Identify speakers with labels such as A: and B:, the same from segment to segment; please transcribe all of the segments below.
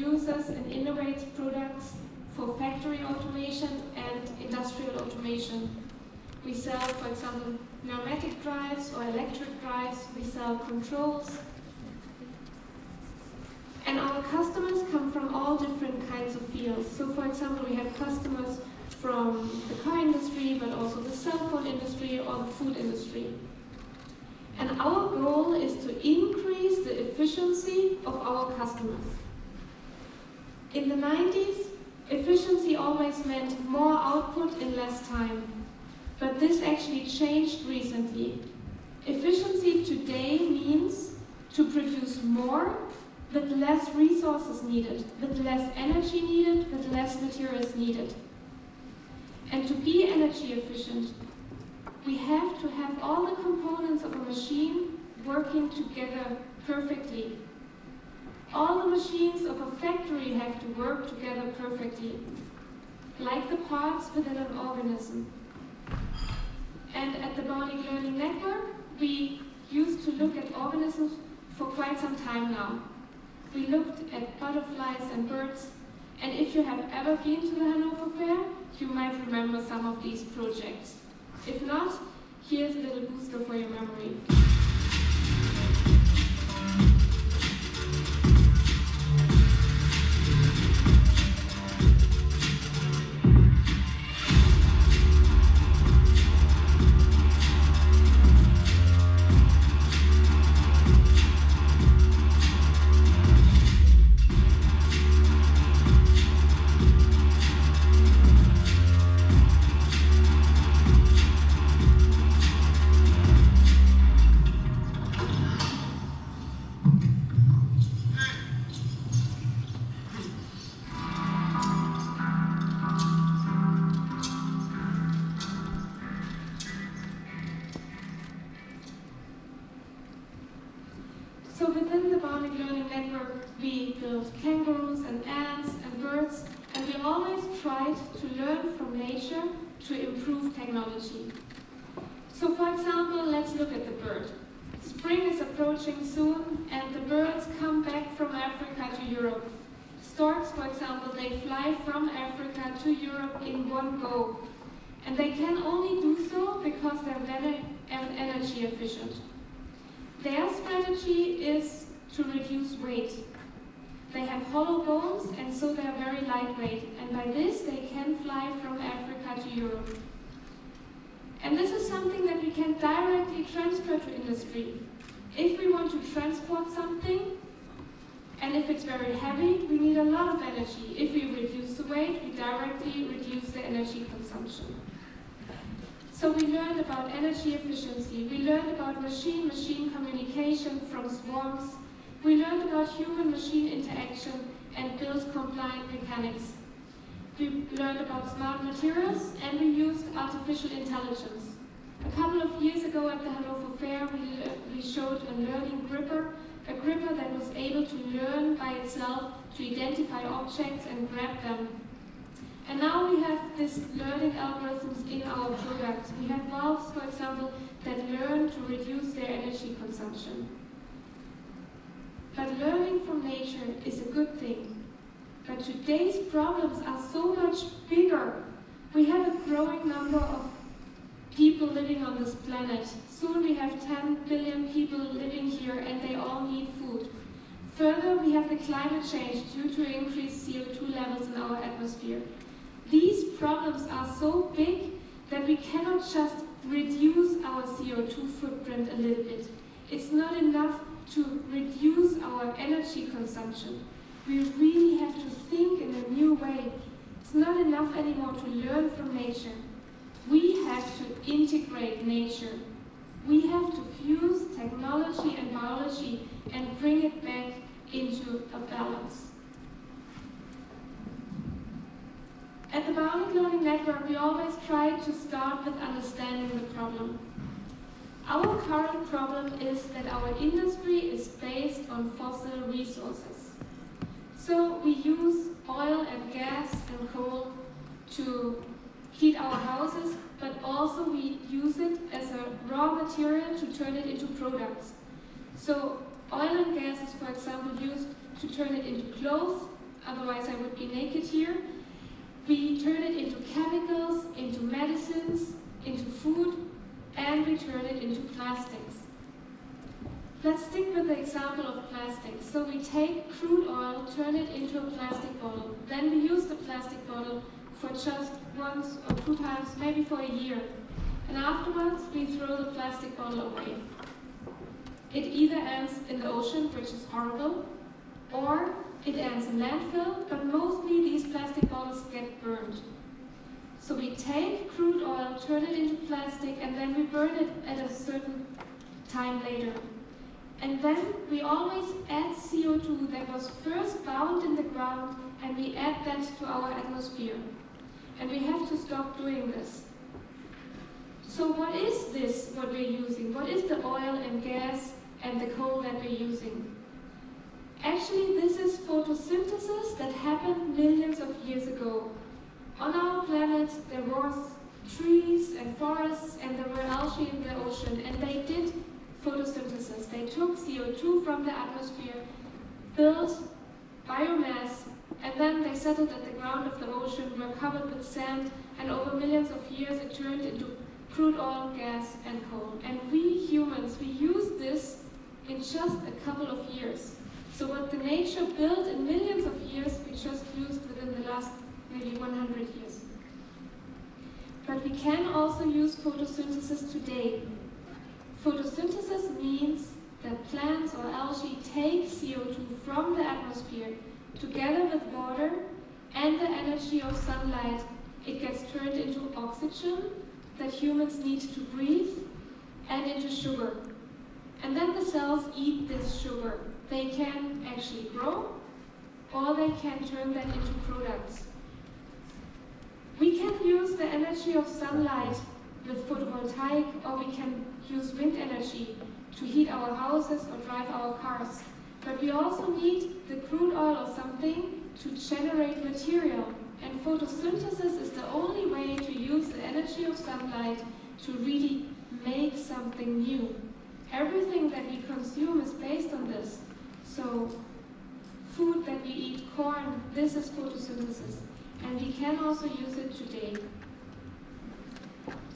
A: produces and innovates products for factory automation and industrial automation. We sell, for example, pneumatic drives or electric drives. We sell controls. And our customers come from all different kinds of fields. So, for example, we have customers from the car industry, but also the cell phone industry or the food industry. And our goal is to increase the efficiency of our customers. In the 90s, efficiency always meant more output in less time. But this actually changed recently. Efficiency today means to produce more with less resources needed, with less energy needed, with less materials needed. And to be energy efficient, we have to have all the components of a machine working together perfectly. All the machines of a factory have to work together perfectly, like the parts within an organism. And at the Bionic Learning Network, we used to look at organisms for quite some time now. We looked at butterflies and birds, and if you have ever been to the Hannover Fair, you might remember some of these projects. If not, here's a little booster for your memory. So within the Bionic Learning Network, we build kangaroos and ants and birds, and we always tried to learn from nature to improve technology. So for example, let's look at the bird. Spring is approaching soon, and the birds come back from Africa to Europe. Storks, for example, they fly from Africa to Europe in one go. And they can only do so because they're very energy efficient. Their strategy is to reduce weight. They have hollow bones, and so they are very lightweight. And by this, they can fly from Africa to Europe. And this is something that we can directly transfer to industry. If we want to transport something, and if it's very heavy, we need a lot of energy. If we reduce the weight, we directly reduce the energy consumption. So we learned about energy efficiency, we learned about machine-machine communication from swarms, we learned about human-machine interaction and built compliant mechanics. We learned about smart materials, and we used artificial intelligence. A couple of years ago at the Hannover Fair, we showed a learning gripper, a gripper that was able to learn by itself to identify objects and grab them. And now we have these learning algorithms in our products. We have valves, for example, that learn to reduce their energy consumption. But learning from nature is a good thing. But today's problems are so much bigger. We have a growing number of people living on this planet. Soon we have 10 billion people living here, and they all need food. Further, we have the climate change due to increased CO2 levels in our atmosphere. These problems are so big that we cannot just reduce our CO2 footprint a little bit. It's not enough to reduce our energy consumption. We really have to think in a new way. It's not enough anymore to learn from nature. We have to integrate nature. We have to fuse technology and biology and bring it back into a balance. At the Bionic Learning Network, we always try to start with understanding the problem. Our current problem is that our industry is based on fossil resources. So we use oil and gas and coal to heat our houses, but also we use it as a raw material to turn it into products. So oil and gas is, for example, used to turn it into clothes, otherwise I would be naked here. We turn it into chemicals, into medicines, into food, and we turn it into plastics. Let's stick with the example of plastics. So we take crude oil, turn it into a plastic bottle. Then we use the plastic bottle for just once or 2 times, maybe for a year. And afterwards, we throw the plastic bottle away. It either ends in the ocean, which is horrible, or it ends in landfill, but mostly these plastic bottles get burned. So we take crude oil, turn it into plastic, and then we burn it at a certain time later. And then we always add CO2 that was first bound in the ground, and we add that to our atmosphere. And we have to stop doing this. So what is this, what we're using? What is the oil and gas and the coal that we're using? Actually, this is photosynthesis that happened millions of years ago. On our planet, there was trees and forests, and there were algae in the ocean, and they did photosynthesis. They took CO2 from the atmosphere, built biomass, and then they settled at the ground of the ocean, were covered with sand, and over millions of years it turned into crude oil, gas, and coal. And we humans, we use this in just a couple of years. So what the nature built in millions of years, we just used within the last maybe 100 years. But we can also use photosynthesis today. Photosynthesis means that plants or algae take CO2 from the atmosphere together with water and the energy of sunlight. It gets turned into oxygen that humans need to breathe and into sugar. And then the cells eat this sugar. They can actually grow, or they can turn that into products. We can use the energy of sunlight with photovoltaic, or we can use wind energy to heat our houses or drive our cars. But we also need the crude oil or something to generate material. And photosynthesis is the only way to use the energy of sunlight to really make something new. Everything that we consume is based on this. So food that we eat, corn, this is photosynthesis. And we can also use it today.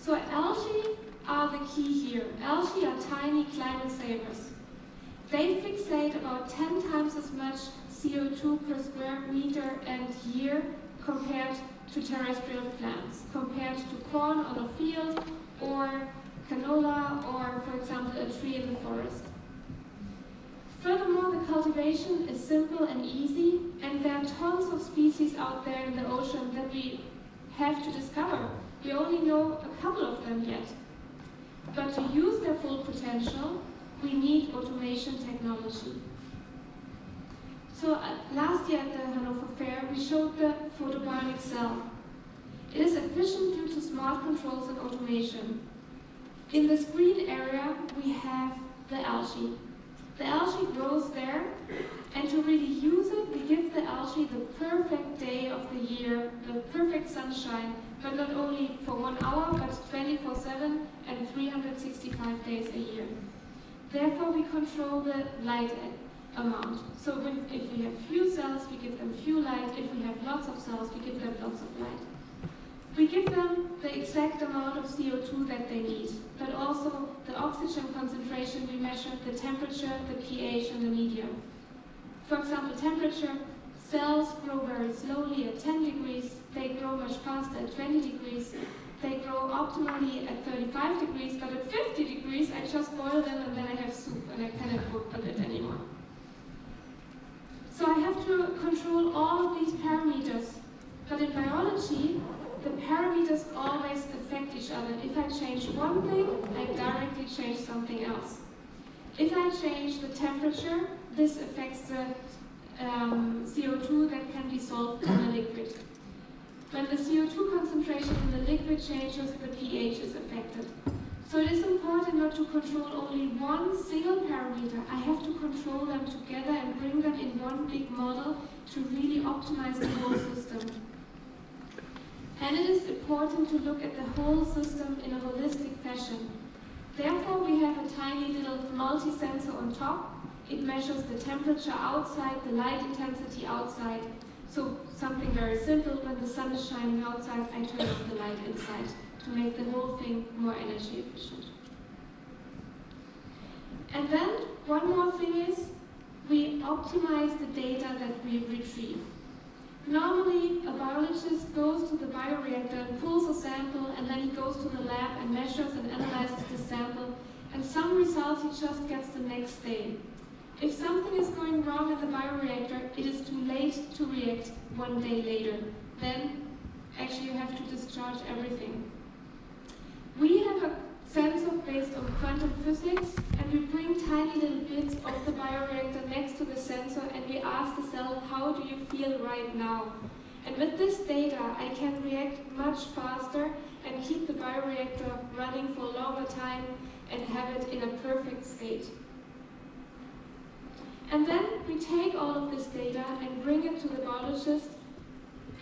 A: So algae are the key here. Algae are tiny climate savers. They fixate about 10 times as much CO2 per square meter and year compared to terrestrial plants, compared to corn on a field or canola or, for example, a tree in the forest. Furthermore, the cultivation is simple and easy, and there are tons of species out there in the ocean that we have to discover. We only know a couple of them yet. But to use their full potential, we need automation technology. So last year at the Hannover Fair, we showed the photobionic cell. It is efficient due to smart controls and automation. In this green area, we have the algae. The algae grows there, and to really use it, we give the algae the perfect day of the year, the perfect sunshine, but not only for 1 hour, but 24/7 and 365 days a year. Therefore, we control the light amount. So if we have few cells, we give them few light. If we have lots of cells, we give them lots of light. We give them the exact amount of CO2 that they need, but also the oxygen concentration we measure, the temperature, the pH, and the medium. For example, temperature, cells grow very slowly at 10 degrees, they grow much faster at 20 degrees, they grow optimally at 35 degrees, but at 50 degrees I just boil them and then I have soup and I cannot work with it anymore. So I have to control all of these parameters, but in biology, the parameters always affect each other. If I change one thing, I directly change something else. If I change the temperature, this affects the CO2 that can be dissolved in a liquid. When the CO2 concentration in the liquid changes, the pH is affected. So it is important not to control only one single parameter. I have to control them together and bring them in one big model to really optimize the whole system. And it is important to look at the whole system in a holistic fashion. Therefore, we have a tiny little multi-sensor on top. It measures the temperature outside, the light intensity outside. So something very simple, when the sun is shining outside, I turn off the light inside to make the whole thing more energy efficient. And then one more thing is, we optimize the data that we retrieve. Normally, a biologist goes to the bioreactor and pulls a sample, and then he goes to the lab and measures and analyzes the sample, and some results he just gets the next day. If something is going wrong in the bioreactor, it is too late to react 1 day later. Then, actually, you have to discharge everything. We have a sensor based on quantum physics, and we bring tiny little bits of the bioreactor next to the sensor, and we ask the cell, how do you feel right now? And with this data, I can react much faster and keep the bioreactor running for a longer time and have it in a perfect state. And then we take all of this data and bring it to the biologist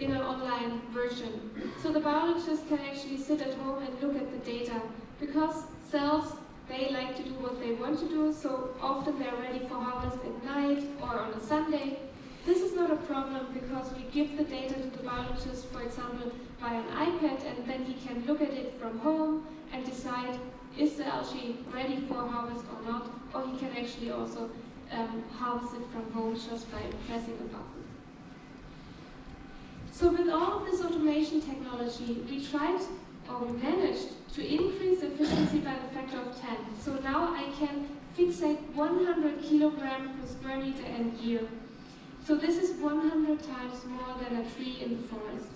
A: in an online version. So the biologist can actually sit at home and look at the data, because cells, they like to do what they want to do, so often they're ready for harvest at night or on a Sunday. This is not a problem, because we give the data to the biologist, for example, by an iPad, and then he can look at it from home and decide, is the algae ready for harvest or not, or he can actually also harvest it from home just by pressing a button. So with all of this automation technology, we managed to increase the efficiency by the factor of 10. So now I can fixate 100 kilograms per square meter and year. So this is 100 times more than a tree in the forest.